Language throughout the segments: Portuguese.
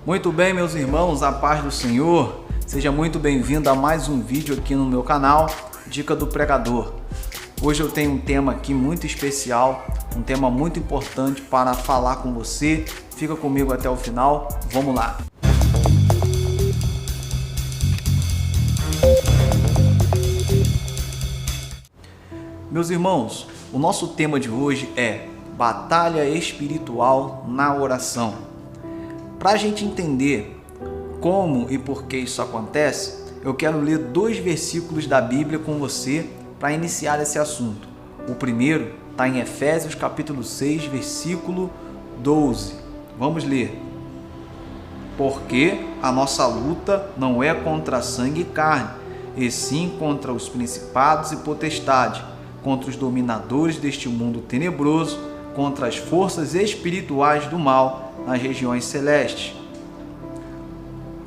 Muito bem, meus irmãos, a paz do Senhor. Seja muito bem-vindo a mais um vídeo aqui no meu canal, Dica do Pregador. Hoje eu tenho um tema aqui muito especial, um tema muito importante para falar com você. Fica comigo até o final, vamos lá. Meus irmãos, o nosso tema de hoje é Batalha Espiritual na Oração. Para a gente entender como e por que isso acontece, eu quero ler 2 versículos da Bíblia com você para iniciar esse assunto. O primeiro está em Efésios capítulo 6, versículo 12. Vamos ler. Porque a nossa luta não é contra sangue e carne, e sim contra os principados e potestades, contra os dominadores deste mundo tenebroso, contra as forças espirituais do mal nas regiões celestes.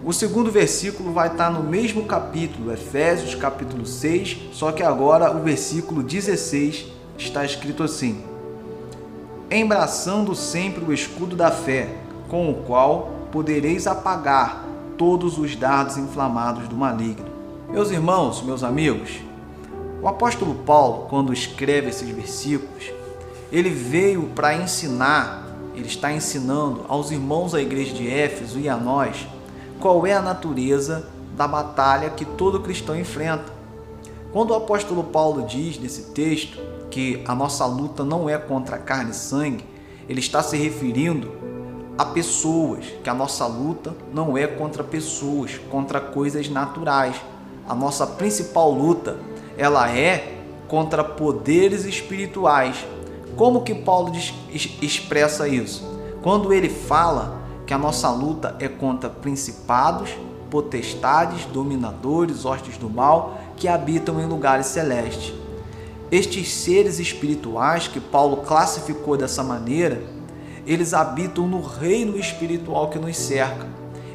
O segundo versículo vai estar no mesmo capítulo, Efésios capítulo 6, só que agora o versículo 16 está escrito assim: embraçando sempre o escudo da fé, com o qual podereis apagar todos os dardos inflamados do maligno. Meus irmãos, meus amigos, o apóstolo Paulo, quando escreve esses versículos, ele veio para ensinar, ele está ensinando aos irmãos da igreja de Éfeso e a nós, qual é a natureza da batalha que todo cristão enfrenta. Quando o apóstolo Paulo diz nesse texto que a nossa luta não é contra carne e sangue, ele está se referindo a pessoas, que a nossa luta não é contra pessoas, contra coisas naturais. A nossa principal luta, ela é contra poderes espirituais. Como que Paulo expressa isso? Quando ele fala que a nossa luta é contra principados, potestades, dominadores, hostes do mal, que habitam em lugares celestes. Estes seres espirituais que Paulo classificou dessa maneira, eles habitam no reino espiritual que nos cerca.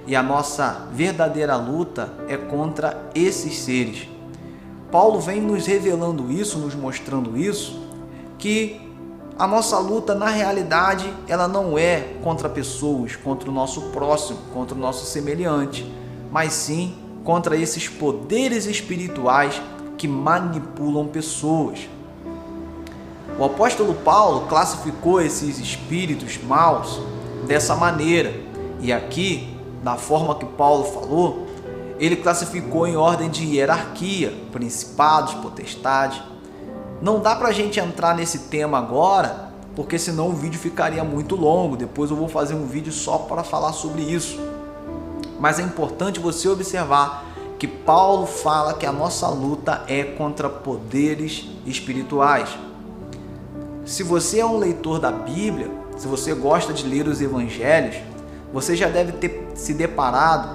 E a nossa verdadeira luta é contra esses seres. Paulo vem nos revelando isso, nos mostrando isso, que a nossa luta, na realidade, ela não é contra pessoas, contra o nosso próximo, contra o nosso semelhante, mas sim contra esses poderes espirituais que manipulam pessoas. O apóstolo Paulo classificou esses espíritos maus dessa maneira, e aqui, da forma que Paulo falou, ele classificou em ordem de hierarquia, principados, potestades. Não dá para a gente entrar nesse tema agora, porque senão o vídeo ficaria muito longo. Depois eu vou fazer um vídeo só para falar sobre isso. Mas é importante você observar que Paulo fala que a nossa luta é contra poderes espirituais. Se você é um leitor da Bíblia, se você gosta de ler os evangelhos, você já deve ter se deparado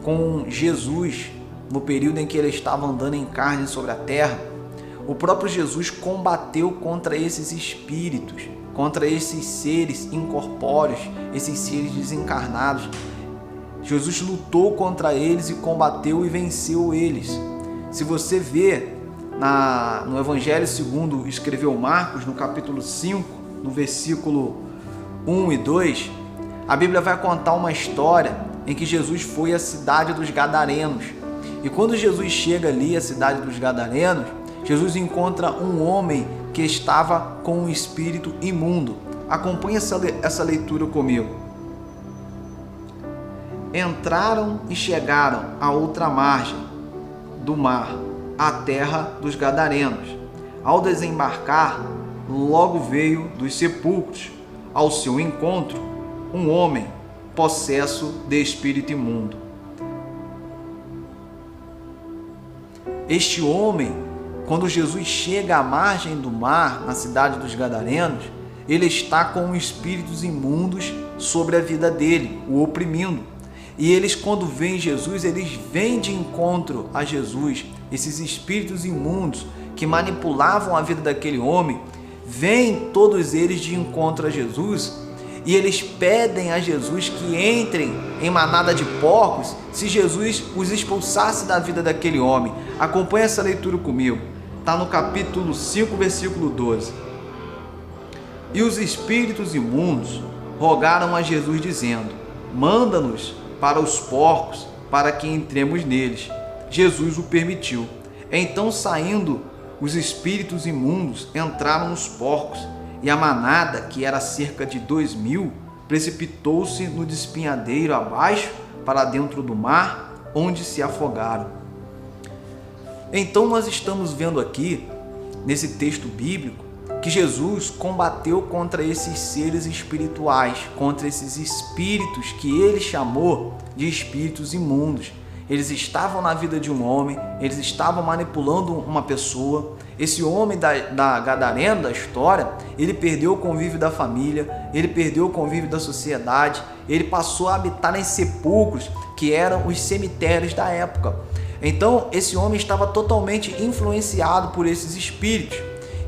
com Jesus no período em que ele estava andando em carne sobre a terra. O próprio Jesus combateu contra esses espíritos, contra esses seres incorpóreos, esses seres desencarnados. Jesus lutou contra eles e combateu e venceu eles. Se você vê no Evangelho segundo escreveu Marcos, no capítulo 5, no versículo 1 e 2, a Bíblia vai contar uma história em que Jesus foi à cidade dos Gadarenos. E quando Jesus chega ali à cidade dos Gadarenos, Jesus encontra um homem que estava com um espírito imundo. Acompanhe essa leitura comigo. Entraram e chegaram à outra margem do mar, à terra dos Gadarenos. Ao desembarcar, logo veio dos sepulcros ao seu encontro um homem possesso de espírito imundo. Este homem, quando Jesus chega à margem do mar, na cidade dos Gadarenos, ele está com espíritos imundos sobre a vida dele, o oprimindo. E eles, quando veem Jesus, eles vêm de encontro a Jesus. Esses espíritos imundos que manipulavam a vida daquele homem, vêm todos eles de encontro a Jesus, e eles pedem a Jesus que entrem em manada de porcos se Jesus os expulsasse da vida daquele homem. Acompanhe essa leitura comigo. Está no capítulo 5, versículo 12. E os espíritos imundos rogaram a Jesus dizendo: manda-nos para os porcos, para que entremos neles. Jesus o permitiu. Então, saindo os espíritos imundos, entraram nos porcos, e a manada, que era cerca de 2.000, precipitou-se no despenhadeiro abaixo para dentro do mar, onde se afogaram. Então nós estamos vendo aqui, nesse texto bíblico, que Jesus combateu contra esses seres espirituais, contra esses espíritos que ele chamou de espíritos imundos. Eles estavam na vida de um homem, eles estavam manipulando uma pessoa. Esse homem da Gadareno, da história, ele perdeu o convívio da família, ele perdeu o convívio da sociedade, ele passou a habitar em sepulcros que eram os cemitérios da época. Então, esse homem estava totalmente influenciado por esses espíritos.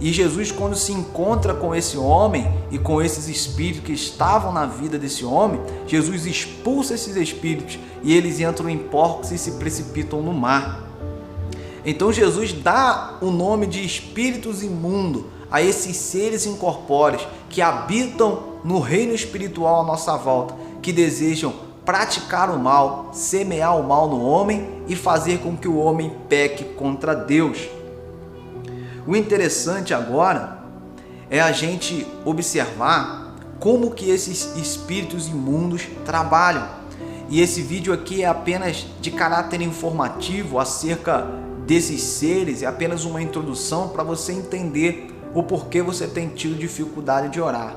E Jesus, quando se encontra com esse homem e com esses espíritos que estavam na vida desse homem, Jesus expulsa esses espíritos e eles entram em porcos e se precipitam no mar. Então Jesus dá o nome de espíritos imundos a esses seres incorpóreos que habitam no reino espiritual à nossa volta, que desejam praticar o mal, semear o mal no homem e fazer com que o homem peque contra Deus. O interessante agora é a gente observar como que esses espíritos imundos trabalham. E esse vídeo aqui é apenas de caráter informativo acerca desses seres, é apenas uma introdução para você entender o porquê você tem tido dificuldade de orar.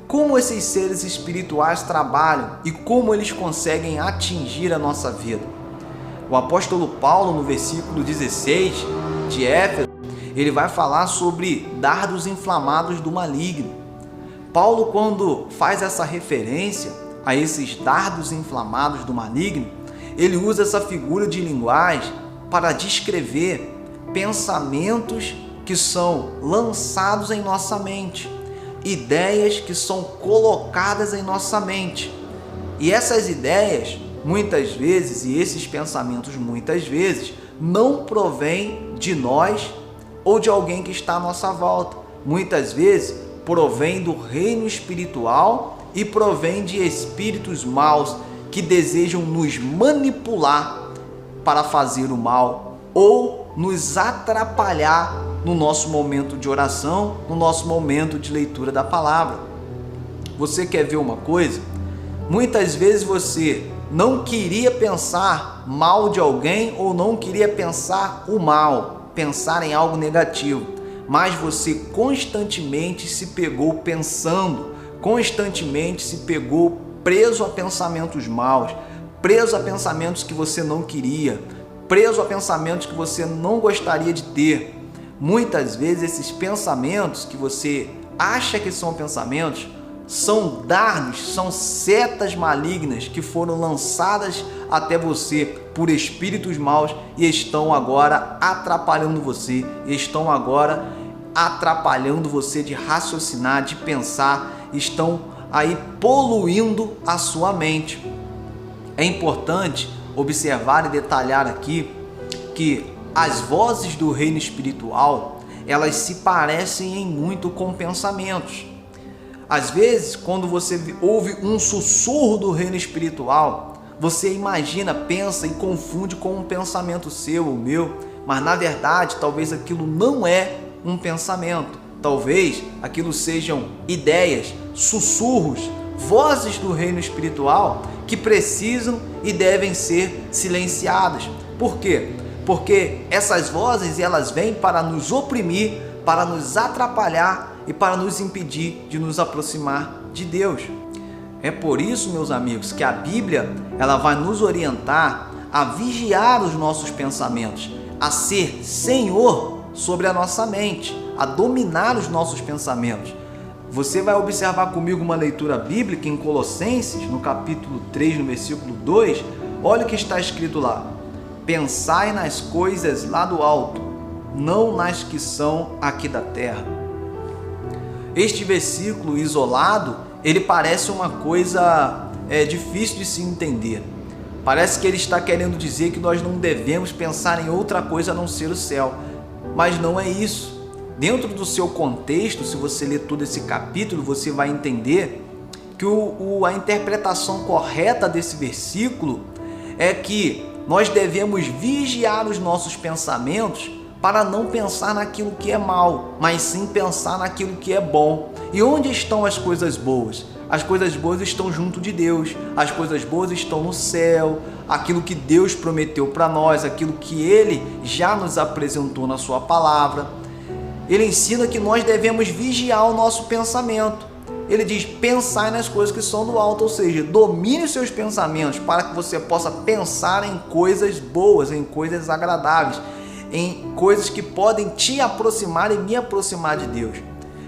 Como esses seres espirituais trabalham e como eles conseguem atingir a nossa vida. O apóstolo Paulo, no versículo 16 de Éfeso, ele vai falar sobre dardos inflamados do maligno. Paulo, quando faz essa referência a esses dardos inflamados do maligno, ele usa essa figura de linguagem para descrever pensamentos que são lançados em nossa mente, ideias que são colocadas em nossa mente. E essas ideias, muitas vezes, e esses pensamentos, muitas vezes, não provêm de nós ou de alguém que está à nossa volta. Muitas vezes provém do reino espiritual e provém de espíritos maus que desejam nos manipular para fazer o mal ou nos atrapalhar no nosso momento de oração, no nosso momento de leitura da palavra. Você quer ver uma coisa? Muitas vezes você não queria pensar mal de alguém ou não queria pensar o mal, pensar em algo negativo, mas você constantemente se pegou pensando, constantemente se pegou preso a pensamentos maus, preso a pensamentos que você não queria, preso a pensamentos que você não gostaria de ter. Muitas vezes esses pensamentos que você acha que são pensamentos são dardos, são setas malignas que foram lançadas até você por espíritos maus e estão agora atrapalhando você, estão agora atrapalhando você de raciocinar, de pensar, estão aí poluindo a sua mente. É importante observar e detalhar aqui que as vozes do reino espiritual, elas se parecem em muito com pensamentos. Às vezes, quando você ouve um sussurro do reino espiritual, você imagina, pensa e confunde com um pensamento seu ou meu, mas na verdade, talvez aquilo não é um pensamento. Talvez aquilo sejam ideias, sussurros, vozes do reino espiritual que precisam e devem ser silenciadas. Por quê? Porque essas vozes, elas vêm para nos oprimir, para nos atrapalhar e para nos impedir de nos aproximar de Deus. É por isso, meus amigos, que a Bíblia ela vai nos orientar a vigiar os nossos pensamentos, a ser Senhor sobre a nossa mente, a dominar os nossos pensamentos. Você vai observar comigo uma leitura bíblica em Colossenses, no capítulo 3, no versículo 2. Olha o que está escrito lá: pensai nas coisas lá do alto, não nas que são aqui da terra. Este versículo isolado, ele parece uma coisa difícil de se entender. Parece que ele está querendo dizer que nós não devemos pensar em outra coisa a não ser o céu. Mas não é isso. Dentro do seu contexto, se você ler todo esse capítulo, você vai entender que a interpretação correta desse versículo é que nós devemos vigiar os nossos pensamentos para não pensar naquilo que é mal, mas sim pensar naquilo que é bom. E onde estão as coisas boas? As coisas boas estão junto de Deus, as coisas boas estão no céu, aquilo que Deus prometeu para nós, aquilo que Ele já nos apresentou na Sua palavra. Ele ensina que nós devemos vigiar o nosso pensamento. Ele diz, pensai nas coisas que são do alto, ou seja, domine os seus pensamentos para que você possa pensar em coisas boas, em coisas agradáveis, em coisas que podem te aproximar e me aproximar de Deus.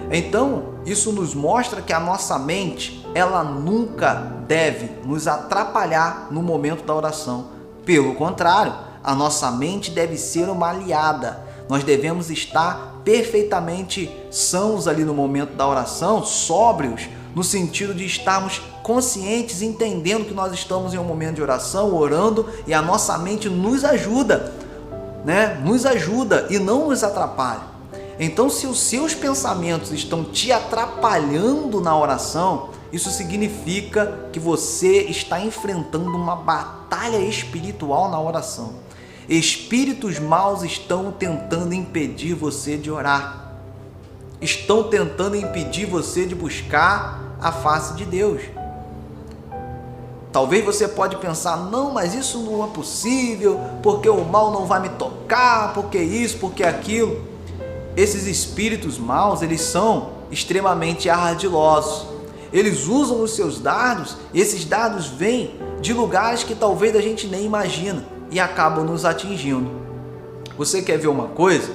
Então, isso nos mostra que a nossa mente, ela nunca deve nos atrapalhar no momento da oração. Pelo contrário, a nossa mente deve ser uma aliada. Nós devemos estar perfeitamente sãos ali no momento da oração, sóbrios, no sentido de estarmos conscientes, entendendo que nós estamos em um momento de oração, orando, e a nossa mente nos ajuda, nos ajuda e não nos atrapalha. Então, se os seus pensamentos estão te atrapalhando na oração, isso significa que você está enfrentando uma batalha espiritual na oração. Espíritos maus estão tentando impedir você de orar. Estão tentando impedir você de buscar a face de Deus. Talvez você pode pensar, não, mas isso não é possível, porque o mal não vai me tocar, porque isso, porque aquilo. Esses espíritos maus, eles são extremamente ardilosos. Eles usam os seus dardos, e esses dardos vêm de lugares que talvez a gente nem imagina e acabam nos atingindo. Você quer ver uma coisa?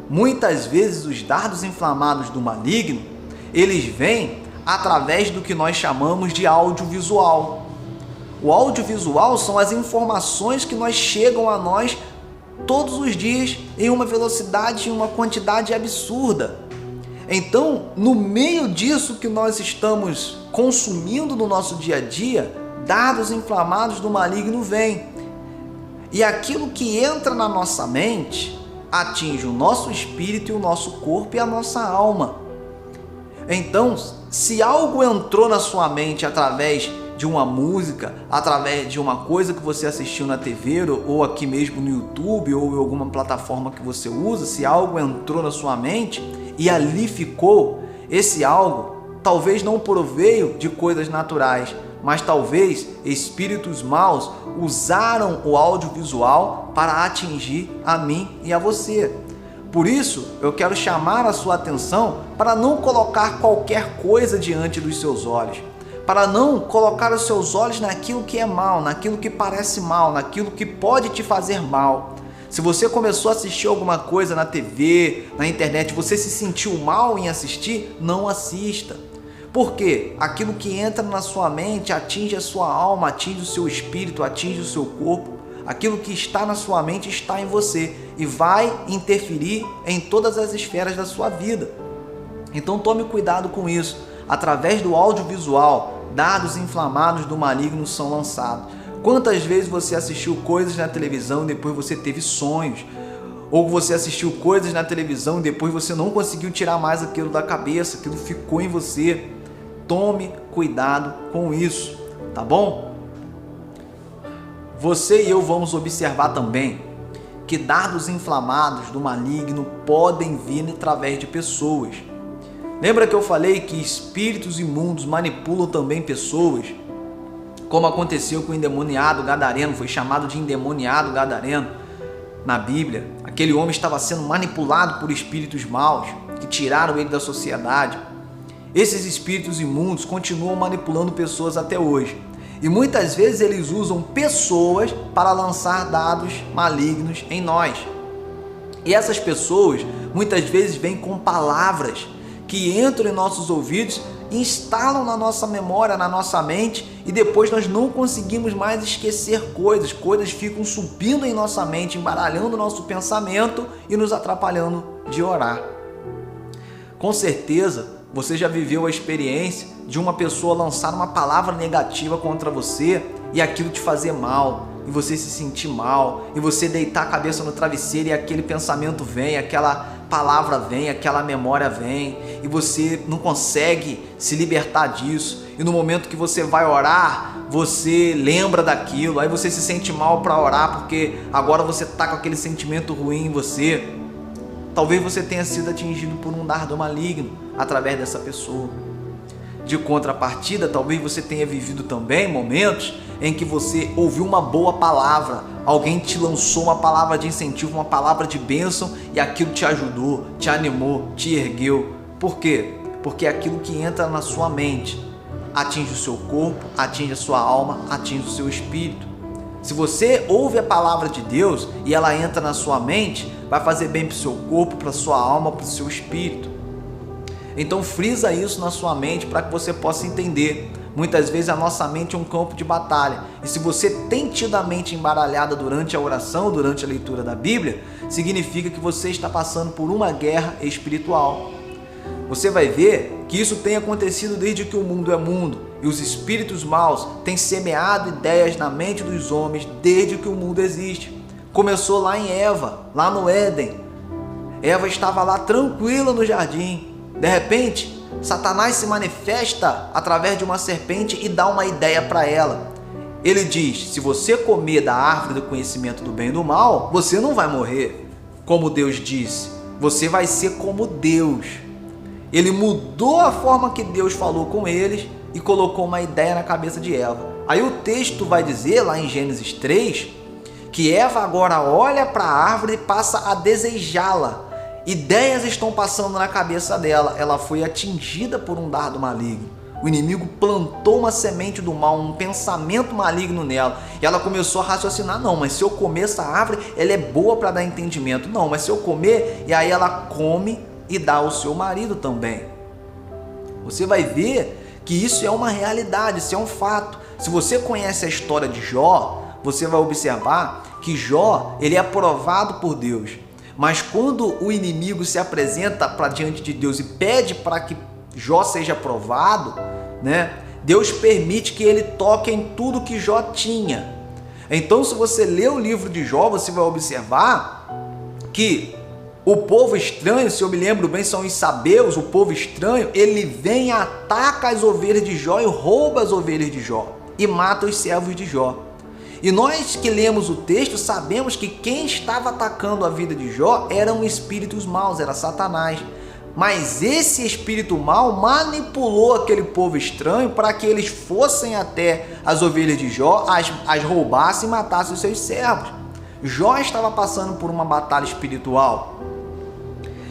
Muitas vezes os dardos inflamados do maligno, eles vêm através do que nós chamamos de audiovisual. O audiovisual são as informações que chegam a nós todos os dias em uma velocidade e uma quantidade absurda. Então, no meio disso que nós estamos consumindo no nosso dia a dia, dardos inflamados do maligno vêm. E aquilo que entra na nossa mente atinge o nosso espírito e o nosso corpo e a nossa alma. Então, se algo entrou na sua mente através de uma música, através de uma coisa que você assistiu na TV ou aqui mesmo no YouTube ou em alguma plataforma que você usa, se algo entrou na sua mente e ali ficou, esse algo talvez não proveio de coisas naturais, mas talvez espíritos maus usaram o audiovisual para atingir a mim e a você. Por isso, eu quero chamar a sua atenção para não colocar qualquer coisa diante dos seus olhos, para não colocar os seus olhos naquilo que é mal, naquilo que parece mal, naquilo que pode te fazer mal. Se você começou a assistir alguma coisa na TV, na internet, você se sentiu mal em assistir, não assista. Por quê? Aquilo que entra na sua mente atinge a sua alma, atinge o seu espírito, atinge o seu corpo. Aquilo que está na sua mente está em você e vai interferir em todas as esferas da sua vida. Então tome cuidado com isso. Através do audiovisual, dardos inflamados do maligno são lançados. Quantas vezes você assistiu coisas na televisão e depois você teve sonhos? Ou você assistiu coisas na televisão e depois você não conseguiu tirar mais aquilo da cabeça, aquilo ficou em você. Tome cuidado com isso, tá bom? Você e eu vamos observar também que dardos inflamados do maligno podem vir através de pessoas. Lembra que eu falei que espíritos imundos manipulam também pessoas? Como aconteceu com o endemoniado gadareno, foi chamado de endemoniado gadareno na Bíblia. Aquele homem estava sendo manipulado por espíritos maus que tiraram ele da sociedade. Esses espíritos imundos continuam manipulando pessoas até hoje. E muitas vezes eles usam pessoas para lançar dardos malignos em nós. E essas pessoas muitas vezes vêm com palavras que entram em nossos ouvidos, instalam na nossa memória, na nossa mente, e depois nós não conseguimos mais esquecer coisas ficam subindo em nossa mente, embaralhando o nosso pensamento e nos atrapalhando de orar. Com certeza, você já viveu a experiência de uma pessoa lançar uma palavra negativa contra você e aquilo te fazer mal, e você se sentir mal, e você deitar a cabeça no travesseiro e aquele pensamento vem, aquela palavra vem, aquela memória vem e você não consegue se libertar disso. E no momento que você vai orar, você lembra daquilo, aí você se sente mal para orar porque agora você está com aquele sentimento ruim em você. Talvez você tenha sido atingido por um dardo maligno através dessa pessoa. De contrapartida, talvez você tenha vivido também momentos em que você ouviu uma boa palavra, alguém te lançou uma palavra de incentivo, uma palavra de bênção e aquilo te ajudou, te animou, te ergueu. Por quê? Porque aquilo que entra na sua mente atinge o seu corpo, atinge a sua alma, atinge o seu espírito. Se você ouve a palavra de Deus e ela entra na sua mente, vai fazer bem para o seu corpo, para a sua alma, para o seu espírito. Então frisa isso na sua mente para que você possa entender. Muitas vezes a nossa mente é um campo de batalha. E se você tem tido a mente embaralhada durante a oração, durante a leitura da Bíblia, significa que você está passando por uma guerra espiritual. Você vai ver que isso tem acontecido desde que o mundo é mundo. E os espíritos maus têm semeado ideias na mente dos homens desde que o mundo existe. Começou lá em Eva, lá no Éden. Eva estava lá tranquila no jardim. De repente, Satanás se manifesta através de uma serpente e dá uma ideia para ela. Ele diz: se você comer da árvore do conhecimento do bem e do mal, você não vai morrer. Como Deus disse, você vai ser como Deus. Ele mudou a forma que Deus falou com eles e colocou uma ideia na cabeça de Eva. Aí o texto vai dizer, lá em Gênesis 3, que Eva agora olha para a árvore e passa a desejá-la. Ideias estão passando na cabeça dela. Ela foi atingida por um dardo maligno. O inimigo plantou uma semente do mal, um pensamento maligno nela. E ela começou a raciocinar: não, mas se eu comer essa árvore, ela é boa para dar entendimento. Não, mas se eu comer... E aí ela come e dá ao seu marido também. Você vai ver que isso é uma realidade, isso é um fato. Se você conhece a história de Jó, você vai observar que Jó, ele é aprovado por Deus. Mas quando o inimigo se apresenta para diante de Deus e pede para que Jó seja aprovado, né? Deus permite que ele toque em tudo que Jó tinha. Então, se você ler o livro de Jó, você vai observar que o povo estranho, se eu me lembro bem, são os sabeus, o povo estranho, ele vem, ataca as ovelhas de Jó e rouba as ovelhas de Jó e mata os servos de Jó. E nós que lemos o texto sabemos que quem estava atacando a vida de Jó eram espíritos maus, era Satanás. Mas esse espírito mau manipulou aquele povo estranho para que eles fossem até as ovelhas de Jó, as roubassem e matassem os seus servos. Jó estava passando por uma batalha espiritual.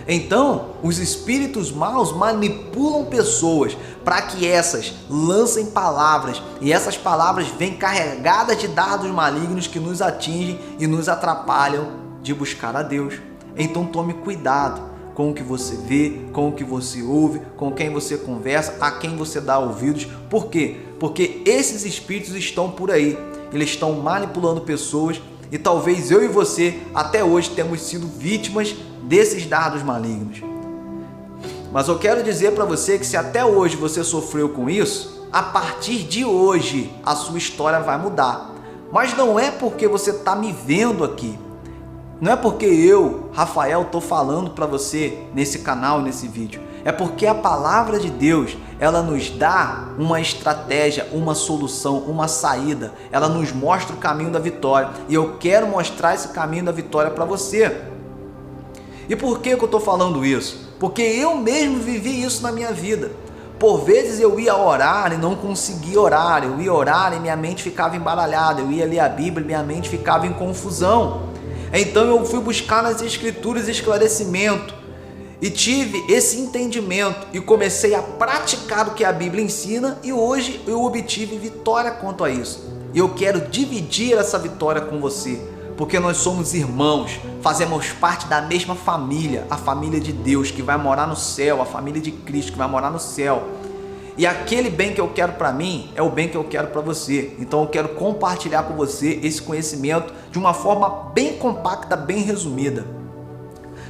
Então, os espíritos maus manipulam pessoas para que essas lancem palavras, e essas palavras vêm carregadas de dardos malignos que nos atingem e nos atrapalham de buscar a Deus. Então tome cuidado com o que você vê, com o que você ouve, com quem você conversa, a quem você dá ouvidos. Por quê? Porque esses espíritos estão por aí, eles estão manipulando pessoas, e talvez eu e você até hoje temos sido vítimas desses dardos malignos. Mas eu quero dizer para você que se até hoje você sofreu com isso, a partir de hoje a sua história vai mudar. Mas não é porque você está me vendo aqui, não é porque eu, Rafael, estou falando para você nesse canal, nesse vídeo. É porque a palavra de Deus, ela nos dá uma estratégia, uma solução, uma saída. Ela nos mostra o caminho da vitória. E eu quero mostrar esse caminho da vitória para você. E por que eu estou falando isso? Porque eu mesmo vivi isso na minha vida. Por vezes eu ia orar e não conseguia orar. Eu ia orar e minha mente ficava embaralhada. Eu ia ler a Bíblia e minha mente ficava em confusão. Então eu fui buscar nas Escrituras esclarecimento. E tive esse entendimento e comecei a praticar o que a Bíblia ensina. E hoje eu obtive vitória quanto a isso. E eu quero dividir essa vitória com você. Porque nós somos irmãos, fazemos parte da mesma família, a família de Deus que vai morar no céu, a família de Cristo que vai morar no céu. E aquele bem que eu quero para mim é o bem que eu quero para você. Então eu quero compartilhar com você esse conhecimento de uma forma bem compacta, bem resumida.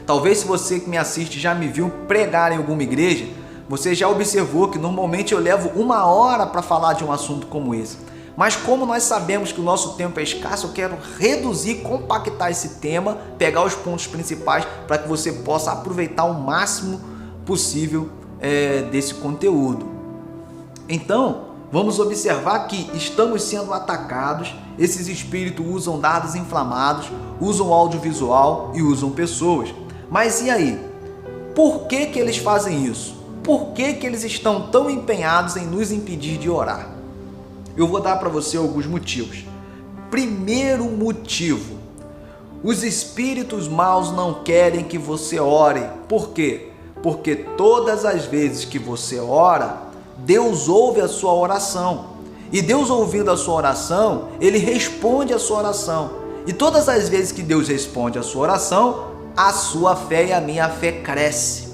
Talvez se você que me assiste já me viu pregar em alguma igreja, você já observou que normalmente eu levo 1 hora para falar de um assunto como esse. Mas como nós sabemos que o nosso tempo é escasso, eu quero reduzir, compactar esse tema, pegar os pontos principais para que você possa aproveitar o máximo possível desse conteúdo. Então, vamos observar que estamos sendo atacados. Esses espíritos usam dardos inflamados, usam audiovisual e usam pessoas. Mas e aí? Por que eles fazem isso? Por que eles estão tão empenhados em nos impedir de orar? Eu vou dar para você alguns motivos. Primeiro motivo: os espíritos maus não querem que você ore. Por quê? Porque todas as vezes que você ora, Deus ouve a sua oração. E Deus ouvindo a sua oração, Ele responde a sua oração. E todas as vezes que Deus responde a sua oração, a sua fé e a minha fé cresce.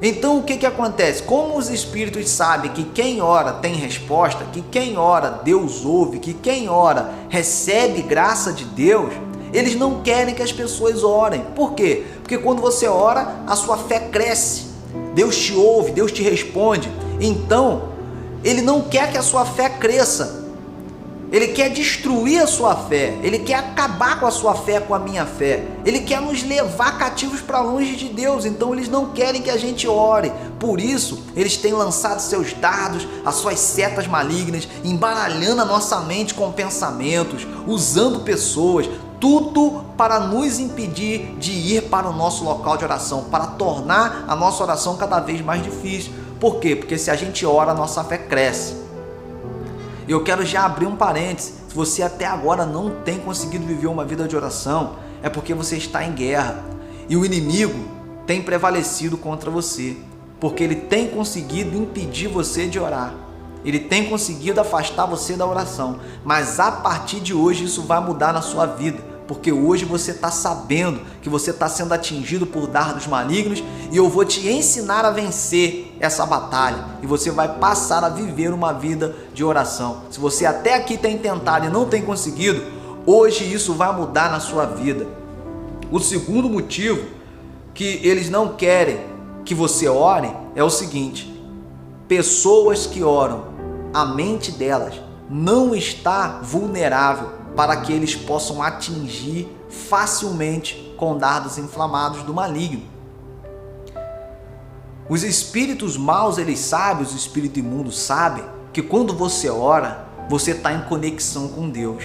Então o que acontece? Como os espíritos sabem que quem ora tem resposta, que quem ora Deus ouve, que quem ora recebe graça de Deus, eles não querem que as pessoas orem. Por quê? Porque quando você ora, a sua fé cresce. Deus te ouve, Deus te responde. Então, Ele não quer que a sua fé cresça. Ele quer destruir a sua fé. Ele quer acabar com a sua fé, com a minha fé. Ele quer nos levar cativos para longe de Deus. Então eles não querem que a gente ore. Por isso, eles têm lançado seus dardos, as suas setas malignas, embaralhando a nossa mente com pensamentos, usando pessoas, tudo para nos impedir de ir para o nosso local de oração, para tornar a nossa oração cada vez mais difícil. Por quê? Porque se a gente ora, a nossa fé cresce. Eu quero já abrir um parênteses. Se você até agora não tem conseguido viver uma vida de oração, é porque você está em guerra. E o inimigo tem prevalecido contra você, porque ele tem conseguido impedir você de orar. Ele tem conseguido afastar você da oração. Mas a partir de hoje isso vai mudar na sua vida. Porque hoje você está sabendo que você está sendo atingido por dardos malignos e eu vou te ensinar a vencer essa batalha e você vai passar a viver uma vida de oração. Se você até aqui tem tentado e não tem conseguido, hoje isso vai mudar na sua vida. O segundo motivo que eles não querem que você ore é o seguinte: pessoas que oram, a mente delas não está vulnerável para que eles possam atingir facilmente com dardos inflamados do maligno. Os espíritos maus, eles sabem, os espíritos imundos sabem que quando você ora, você está em conexão com Deus.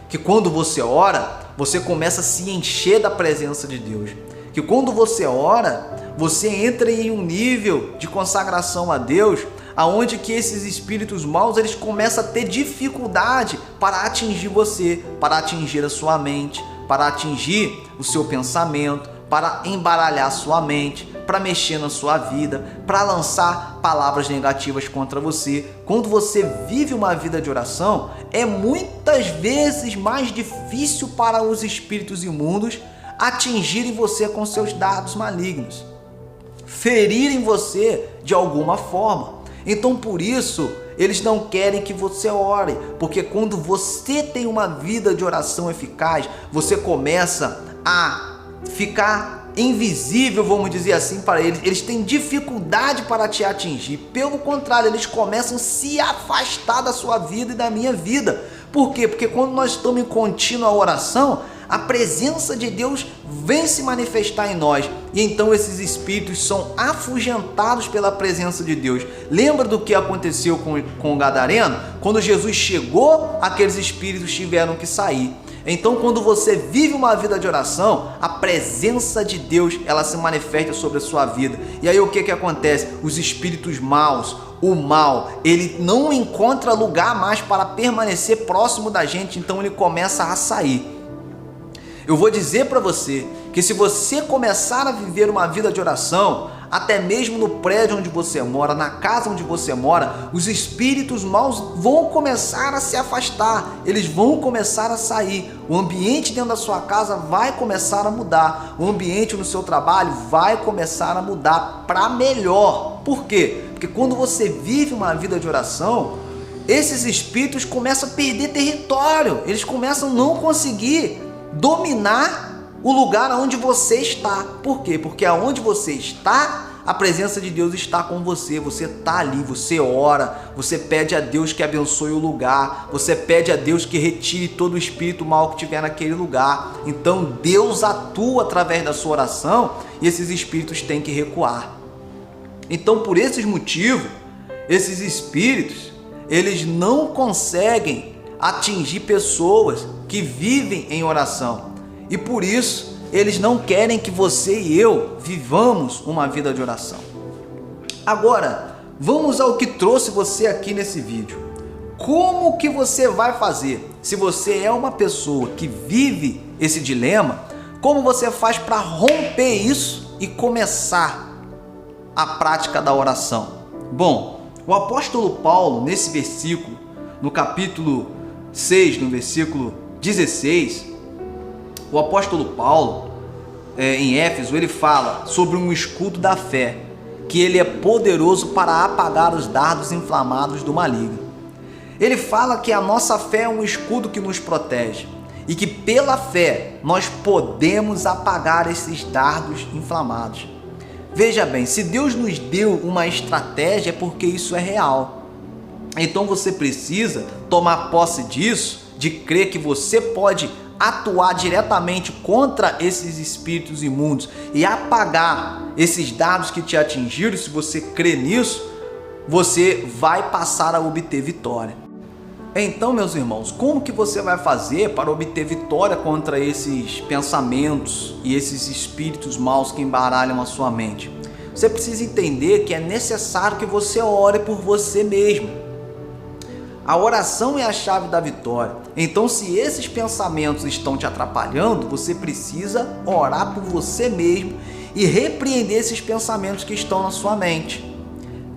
Que quando você ora, você começa a se encher da presença de Deus. Que quando você ora, você entra em um nível de consagração a Deus, aonde que esses espíritos maus eles começam a ter dificuldade para atingir você, para atingir a sua mente, para atingir o seu pensamento, para embaralhar a sua mente, para mexer na sua vida, para lançar palavras negativas contra você. Quando você vive uma vida de oração, é muitas vezes mais difícil para os espíritos imundos atingirem você com seus dardos malignos, ferirem você de alguma forma. Então por isso eles não querem que você ore, porque quando você tem uma vida de oração eficaz, você começa a ficar invisível, vamos dizer assim, para eles. Eles têm dificuldade para te atingir. Pelo contrário, eles começam a se afastar da sua vida e da minha vida. Por quê? Porque quando nós estamos em contínua oração, a presença de Deus vem se manifestar em nós. E então esses espíritos são afugentados pela presença de Deus. Lembra do que aconteceu com o gadareno? Quando Jesus chegou, aqueles espíritos tiveram que sair. Então quando você vive uma vida de oração, a presença de Deus ela se manifesta sobre a sua vida. E aí o que acontece? Os espíritos maus, o mal, ele não encontra lugar mais para permanecer próximo da gente, então ele começa a sair. Eu vou dizer para você que se você começar a viver uma vida de oração, até mesmo no prédio onde você mora, na casa onde você mora, os espíritos maus vão começar a se afastar, eles vão começar a sair. O ambiente dentro da sua casa vai começar a mudar, o ambiente no seu trabalho vai começar a mudar para melhor. Por quê? Porque quando você vive uma vida de oração, esses espíritos começam a perder território, eles começam a não conseguir dominar o lugar onde você está. Por quê? Porque aonde você está, a presença de Deus está com você. Você está ali, você ora, você pede a Deus que abençoe o lugar, você pede a Deus que retire todo o espírito mal que tiver naquele lugar. Então Deus atua através da sua oração e esses espíritos têm que recuar. Então, por esses motivos, esses espíritos, eles não conseguem atingir pessoas que vivem em oração. E por isso, eles não querem que você e eu vivamos uma vida de oração. Agora, vamos ao que trouxe você aqui nesse vídeo. Como que você vai fazer? Se você é uma pessoa que vive esse dilema, como você faz para romper isso e começar a prática da oração? Bom, o apóstolo Paulo, nesse versículo, no capítulo 6, no versículo 16, o apóstolo Paulo, em Éfeso, ele fala sobre um escudo da fé, que ele é poderoso para apagar os dardos inflamados do maligno. Ele fala que a nossa fé é um escudo que nos protege e que pela fé nós podemos apagar esses dardos inflamados. Veja bem, se Deus nos deu uma estratégia é porque isso é real. Então você precisa tomar posse disso, de crer que você pode atuar diretamente contra esses espíritos imundos e apagar esses dardos que te atingiram. Se você crê nisso, você vai passar a obter vitória. Então, meus irmãos, como que você vai fazer para obter vitória contra esses pensamentos e esses espíritos maus que embaralham a sua mente? Você precisa entender que é necessário que você ore por você mesmo. A oração é a chave da vitória. Então, se esses pensamentos estão te atrapalhando, você precisa orar por você mesmo e repreender esses pensamentos que estão na sua mente.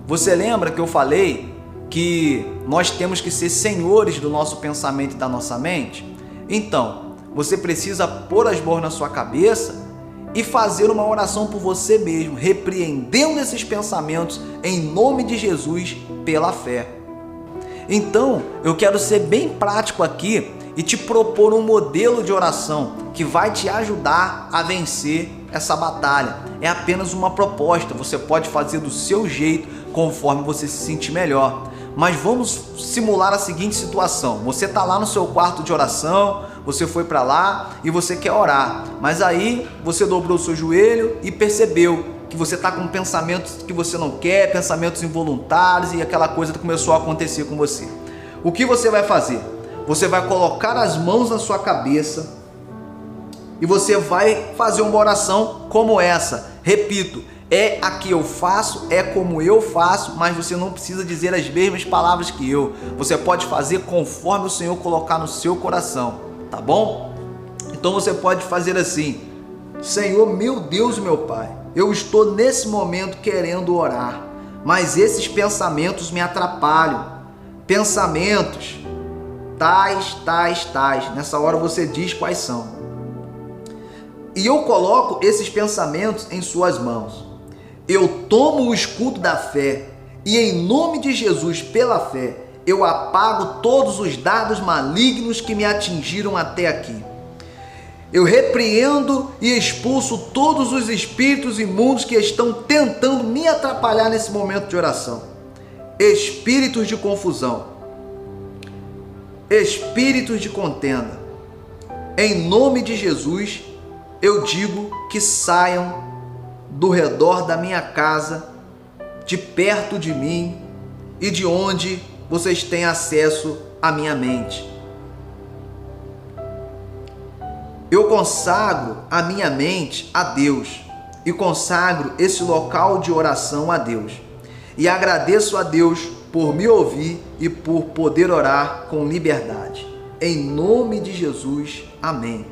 Você lembra que eu falei que nós temos que ser senhores do nosso pensamento e da nossa mente? Então, você precisa pôr as mãos na sua cabeça e fazer uma oração por você mesmo, repreendendo esses pensamentos em nome de Jesus pela fé. Então, eu quero ser bem prático aqui e te propor um modelo de oração que vai te ajudar a vencer essa batalha. É apenas uma proposta, você pode fazer do seu jeito, conforme você se sentir melhor. Mas vamos simular a seguinte situação: você está lá no seu quarto de oração, você foi para lá e você quer orar, mas aí você dobrou o seu joelho e percebeu que você está com pensamentos que você não quer, pensamentos involuntários e aquela coisa que começou a acontecer com você. O que você vai fazer? Você vai colocar as mãos na sua cabeça e você vai fazer uma oração como essa. Repito, é a que eu faço, é como eu faço, mas você não precisa dizer as mesmas palavras que eu. Você pode fazer conforme o Senhor colocar no seu coração, tá bom? Então você pode fazer assim: Senhor, meu Deus, meu Pai, eu estou nesse momento querendo orar, mas esses pensamentos me atrapalham. Pensamentos tais. Nessa hora você diz quais são. E eu coloco esses pensamentos em suas mãos. Eu tomo o escudo da fé e em nome de Jesus, pela fé, eu apago todos os dardos malignos que me atingiram até aqui. Eu repreendo e expulso todos os espíritos imundos que estão tentando me atrapalhar nesse momento de oração. Espíritos de confusão, espíritos de contenda, em nome de Jesus, eu digo que saiam do redor da minha casa, de perto de mim e de onde vocês têm acesso à minha mente. Eu consagro a minha mente a Deus e consagro esse local de oração a Deus. E agradeço a Deus por me ouvir e por poder orar com liberdade. Em nome de Jesus, amém.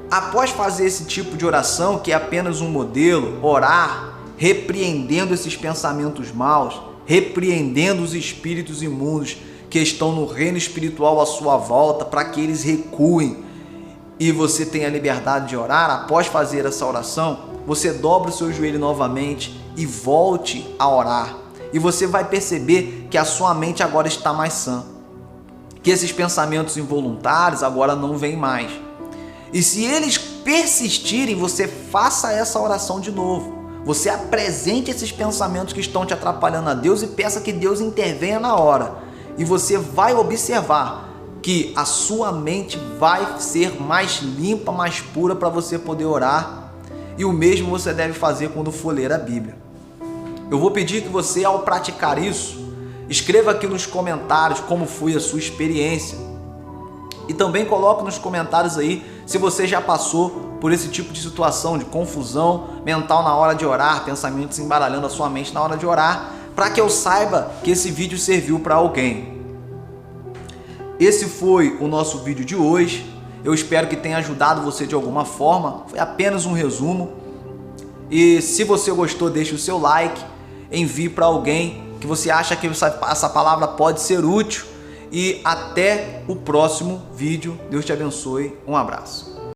Após fazer esse tipo de oração, que é apenas um modelo, orar, repreendendo esses pensamentos maus, repreendendo os espíritos imundos que estão no reino espiritual à sua volta, para que eles recuem e você tenha a liberdade de orar. Após fazer essa oração, você dobra o seu joelho novamente e volte a orar. E você vai perceber que a sua mente agora está mais sã, que esses pensamentos involuntários agora não vêm mais. E se eles persistirem, você faça essa oração de novo. Você apresente esses pensamentos que estão te atrapalhando a Deus e peça que Deus intervenha na hora. E você vai observar que a sua mente vai ser mais limpa, mais pura para você poder orar. E o mesmo você deve fazer quando for ler a Bíblia. Eu vou pedir que você, ao praticar isso, escreva aqui nos comentários como foi a sua experiência. E também coloque nos comentários aí se você já passou por esse tipo de situação de confusão mental na hora de orar, pensamentos embaralhando a sua mente na hora de orar, para que eu saiba que esse vídeo serviu para alguém. Esse foi o nosso vídeo de hoje. Eu espero que tenha ajudado você de alguma forma. Foi apenas um resumo. E se você gostou, deixe o seu like, envie para alguém que você acha que essa palavra pode ser útil. E até o próximo vídeo. Deus te abençoe. Um abraço.